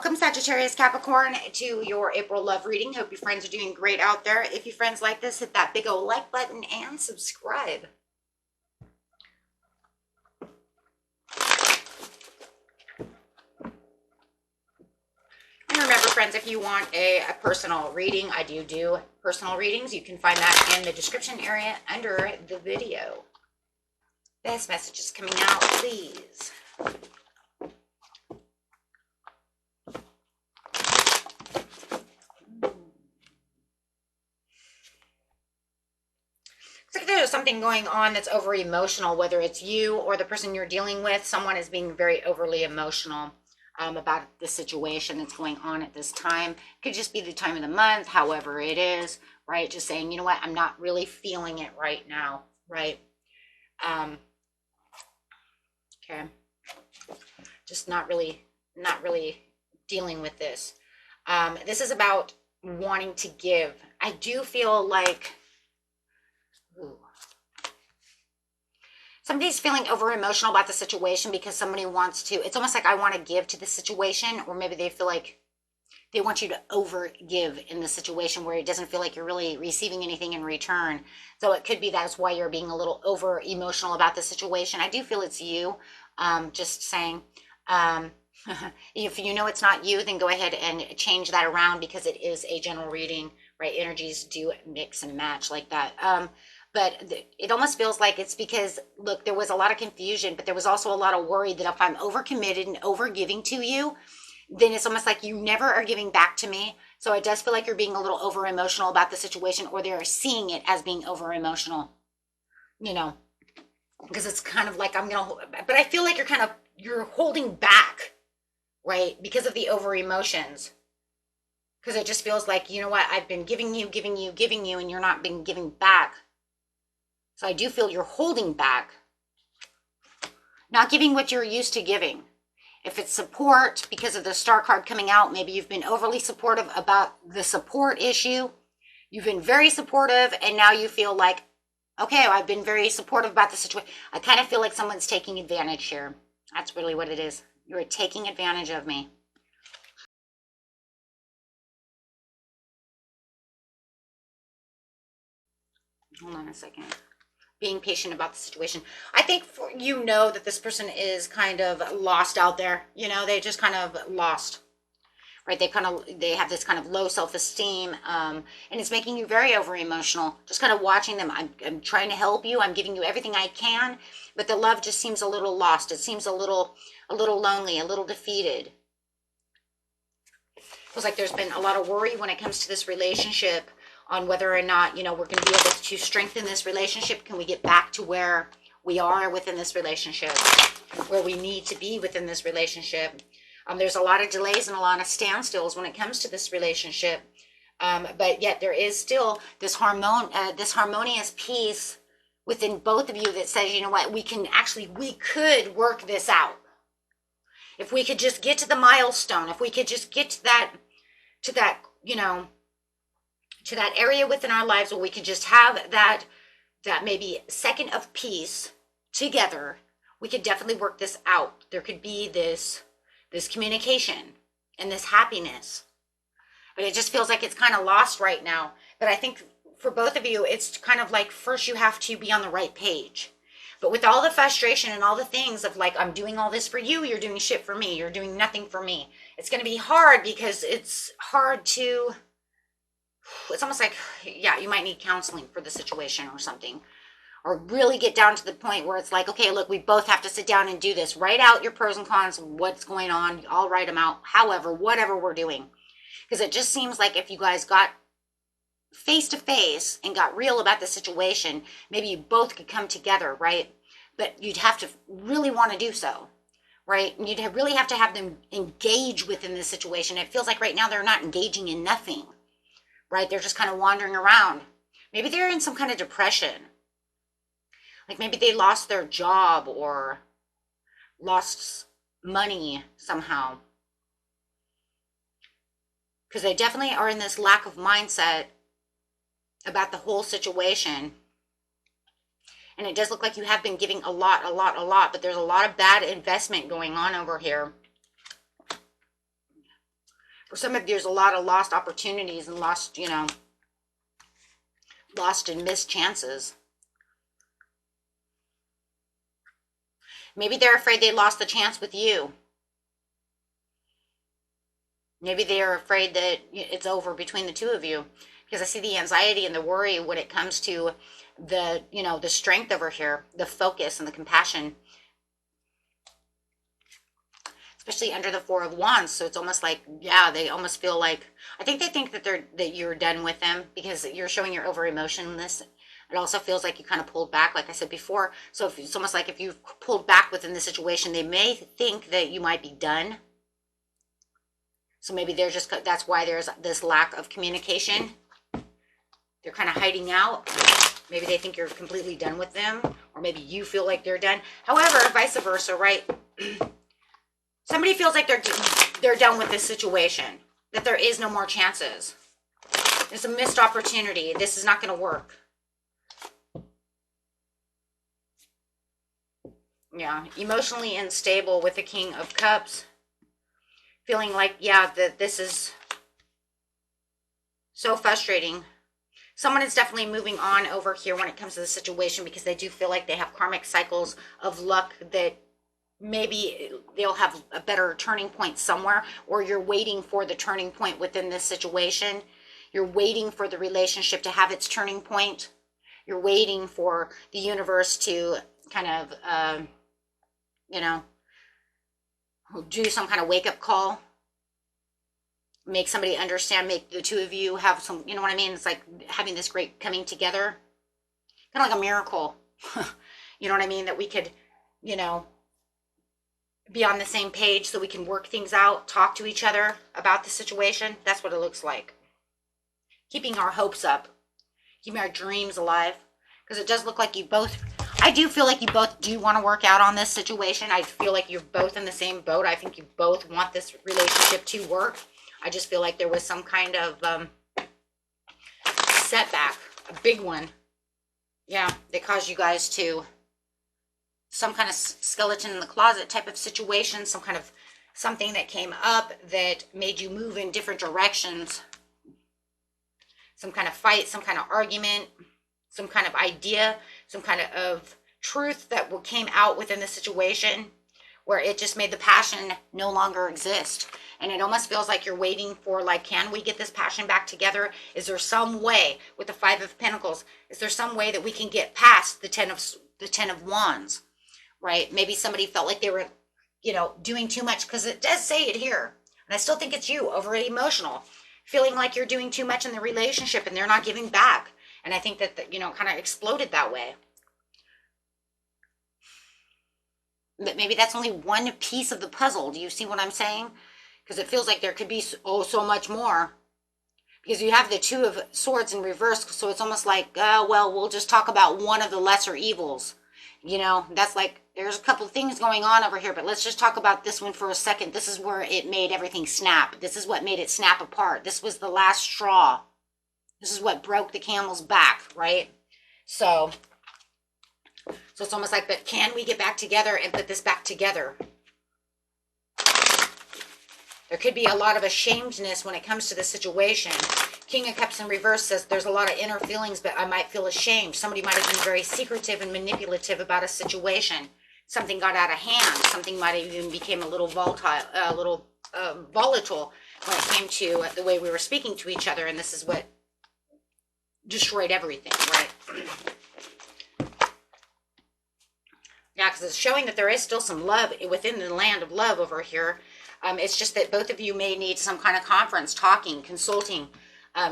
Welcome, Sagittarius, Capricorn, to your April love reading. Hope your friends are doing great out there. If your friends like this, hit that big old like button and subscribe. And remember, friends, if you want a personal reading, I do personal readings. You can find that in the description area under the video. This message is coming out, please. Looks like there's something going on that's over emotional, whether it's you or the person you're dealing with. Someone is being very overly emotional about the situation that's going on at this time. Could just be the time of the month, however it is, right? Just saying, you know what, I'm not really feeling it right now, right? Okay. Just not really dealing with this. This is about wanting to give. I do feel like somebody's feeling over emotional about the situation because somebody wants to, it's almost like I want to give to the situation, or maybe they feel like they want you to over give in the situation where it doesn't feel like you're really receiving anything in return. So it could be that's why you're being a little over emotional about the situation. I do feel it's you. Just saying, if you know it's not you, then go ahead and change that around because it is a general reading, right? Energies do mix and match like that. But it almost feels like it's because, look, there was a lot of confusion, but there was also a lot of worry that if I'm overcommitted and over giving to you, then it's almost like you never are giving back to me. So it does feel like you're being a little over emotional about the situation, or they're seeing it as being over emotional, you know, because it's kind of like but I feel like you're holding back, right? Because of the over emotions. Because it just feels like, you know what, I've been giving you, and you're not being giving back. So I do feel you're holding back, not giving what you're used to giving. If it's support, because of the star card coming out, maybe you've been overly supportive about the support issue. You've been very supportive, and now you feel like, okay, I've been very supportive about the situation. I kind of feel like someone's taking advantage here. That's really what it is. You're taking advantage of me. Hold on a second. Being patient about the situation. I think you know that this person is kind of lost out there. You know, they just kind of lost, right? They have this kind of low self-esteem, and it's making you very over emotional. Just kind of watching them. I'm trying to help you. I'm giving you everything I can, but the love just seems a little lost. It seems a little lonely, a little defeated. Feels like there's been a lot of worry when it comes to this relationship, on whether or not, you know, we're going to be able to strengthen this relationship. Can we get back to where we are within this relationship, where we need to be within this relationship? There's a lot of delays and a lot of standstills when it comes to this relationship. But yet there is still this harmonious peace within both of you that says, you know what, we could work this out. If we could just get to the milestone, if we could just get to that, you know, to that area within our lives where we could just have that maybe second of peace together, we could definitely work this out. There could be this communication and this happiness. But it just feels like it's kind of lost right now. But I think for both of you, it's kind of like, first you have to be on the right page. But with all the frustration and all the things of like, I'm doing all this for you, you're doing shit for me, you're doing nothing for me. It's going to be hard because it's hard to... It's almost like, yeah, you might need counseling for the situation or something, or really get down to the point where it's like, okay, look, we both have to sit down and do this. Write out your pros and cons, what's going on. I'll write them out. However, whatever we're doing, because it just seems like if you guys got face to face and got real about the situation, maybe you both could come together, right? But you'd have to really want to do so, right? And you'd really have to have them engage within the situation. It feels like right now they're not engaging in nothing. Right? They're just kind of wandering around. Maybe they're in some kind of depression. Like maybe they lost their job or lost money somehow. Because they definitely are in this lack of mindset about the whole situation. And it does look like you have been giving a lot, but there's a lot of bad investment going on over here. For some of you, there's a lot of lost opportunities and lost, you know, lost and missed chances. Maybe they're afraid they lost the chance with you. Maybe they're afraid that it's over between the two of you. Because I see the anxiety and the worry when it comes to the, you know, the strength over here, the focus and the compassion. Especially under the Four of Wands. So it's almost like, yeah, they almost feel like, I think they think that you're done with them because you're showing your over emotionalness. It also feels like you kind of pulled back, like I said before. So if it's almost like if you've pulled back within the situation, they may think that you might be done. So maybe they're just, that's why there's this lack of communication. They're kind of hiding out. Maybe they think you're completely done with them, or maybe you feel like they're done. However, vice versa, right? Somebody feels like they're done with this situation, that there is no more chances. There's a missed opportunity. This is not going to work. Yeah, emotionally unstable with the King of Cups. Feeling like, yeah, that this is so frustrating. Someone is definitely moving on over here when it comes to the situation because they do feel like they have karmic cycles of luck that maybe they'll have a better turning point somewhere, or you're waiting for the turning point within this situation. You're waiting for the relationship to have its turning point. You're waiting for the universe to kind of, you know, do some kind of wake-up call. Make somebody understand, make the two of you have some, you know what I mean? It's like having this great coming together. Kind of like a miracle. You know what I mean? That we could, you know, be on the same page so we can work things out, talk to each other about the situation. That's what it looks like. Keeping our hopes up. Keeping our dreams alive. Because it does look like you both, I do feel like you both do want to work out on this situation. I feel like you're both in the same boat. I think you both want this relationship to work. I just feel like there was some kind of setback, a big one. Yeah, that caused you guys to, some kind of skeleton in the closet type of situation, some kind of something that came up that made you move in different directions. Some kind of fight, some kind of argument, some kind of idea, some kind of truth that came out within the situation where it just made the passion no longer exist. And it almost feels like you're waiting for, like, can we get this passion back together? Is there some way with the Five of Pentacles? Is there some way that we can get past the Ten of Wands, right? Maybe somebody felt like they were, you know, doing too much, because it does say it here. And I still think it's you, overly emotional, feeling like you're doing too much in the relationship and they're not giving back. And I think that, you know, kind of exploded that way. But maybe that's only one piece of the puzzle. Do you see what I'm saying? Because it feels like there could be so much more. Because you have the Two of Swords in reverse, so it's almost like, well, we'll just talk about one of the lesser evils. You know, that's like, there's a couple of things going on over here, but let's just talk about this one for a second. This is where it made everything snap. This is what made it snap apart. This was the last straw. This is what broke the camel's back, right? So it's almost like, but can we get back together and put this back together? There could be a lot of ashamedness when it comes to the situation. King of Cups in reverse says there's a lot of inner feelings, but I might feel ashamed. Somebody might have been very secretive and manipulative about a situation. Something got out of hand. Something might have even became a little volatile when it came to the way we were speaking to each other. And this is what destroyed everything, right? Yeah, because it's showing that there is still some love within the land of love over here. It's just that both of you may need some kind of conference, talking, consulting,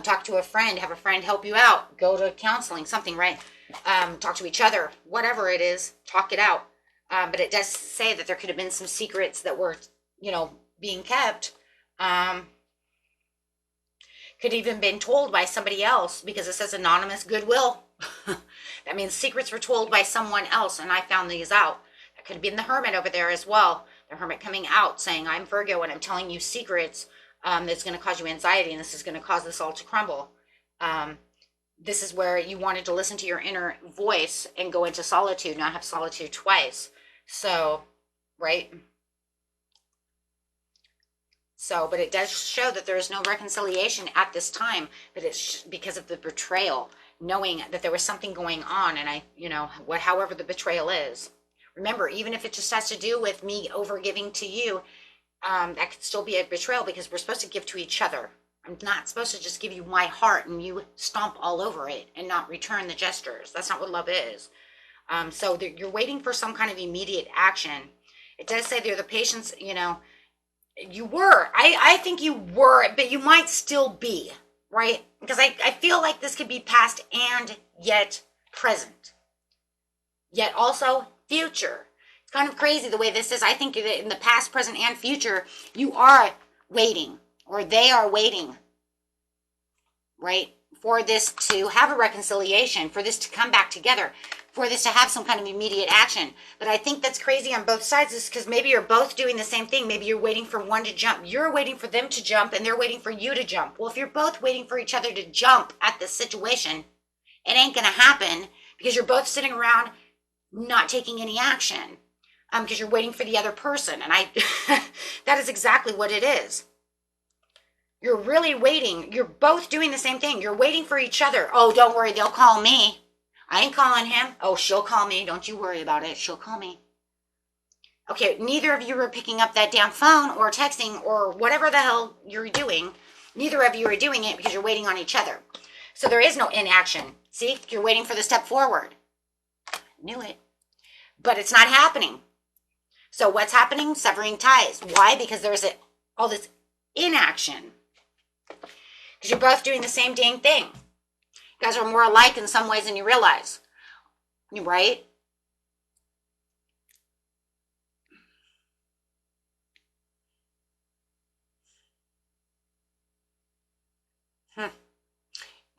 talk to a friend, have a friend help you out, go to counseling, something, right? Talk to each other, whatever it is, talk it out. But it does say that there could have been some secrets that were, you know, being kept. Could even been told by somebody else, because it says anonymous goodwill. That means secrets were told by someone else, and I found these out. That could have been the Hermit over there as well. The Hermit coming out saying, I'm Virgo and I'm telling you secrets that's going to cause you anxiety, and this is going to cause this all to crumble. This is where you wanted to listen to your inner voice and go into solitude, not have solitude twice. So, right? So, but it does show that there is no reconciliation at this time, but it's because of the betrayal, knowing that there was something going on. And however the betrayal is, remember, even if it just has to do with me over giving to you, that could still be a betrayal, because we're supposed to give to each other. I'm not supposed to just give you my heart and you stomp all over it and not return the gestures. That's not what love is. So you're waiting for some kind of immediate action. It does say there the patience, you were. I think you were, but you might still be, right? Because I feel like this could be past and yet present. Yet also future. It's kind of crazy the way this is. I think that in the past, present, and future, you are waiting, or they are waiting, right? For this to have a reconciliation, for this to come back together, for this to have some kind of immediate action. But I think that's crazy on both sides, is because maybe you're both doing the same thing. Maybe you're waiting for one to jump. You're waiting for them to jump, and they're waiting for you to jump. Well, if you're both waiting for each other to jump at this situation, it ain't going to happen, because you're both sitting around not taking any action, because you're waiting for the other person. And that is exactly what it is. You're really waiting. You're both doing the same thing. You're waiting for each other. Oh, don't worry, they'll call me. I ain't calling him. Oh, she'll call me. Don't you worry about it. She'll call me. Okay, neither of you are picking up that damn phone or texting or whatever the hell you're doing. Neither of you are doing it because you're waiting on each other. So there is no inaction. See, you're waiting for the step forward. Knew it. But it's not happening. So what's happening? Severing ties. Why? Because there's all this inaction. Because you're both doing the same dang thing. You guys are more alike in some ways than you realize. Right?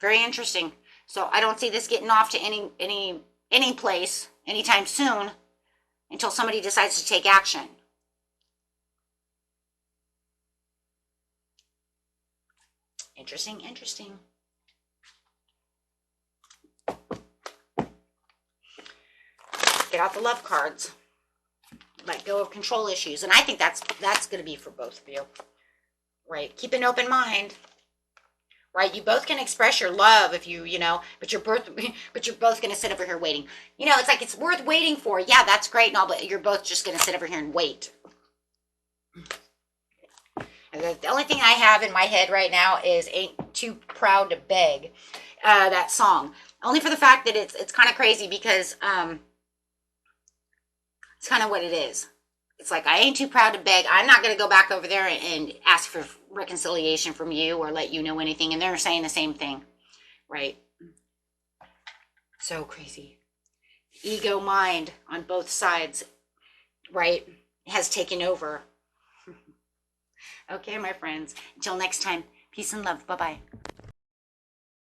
Very interesting. So I don't see this getting off to any place anytime soon until somebody decides to take action. Interesting. Get out the love cards. Let go of control issues. And I think that's going to be for both of you. Right? Keep an open mind. Right? You both can express your love if but you're both going to sit over here waiting. It's like it's worth waiting for. Yeah, that's great and all, but you're both just going to sit over here and wait. And the only thing I have in my head right now is Ain't Too Proud to Beg, that song. Only for the fact that it's kind of crazy because it's kind of what it is. It's like, I ain't too proud to beg. I'm not going to go back over there and ask for reconciliation from you or let you know anything. And they're saying the same thing, right? So crazy. Ego mind on both sides, right, has taken over. Okay, my friends. Until next time, peace and love. Bye-bye.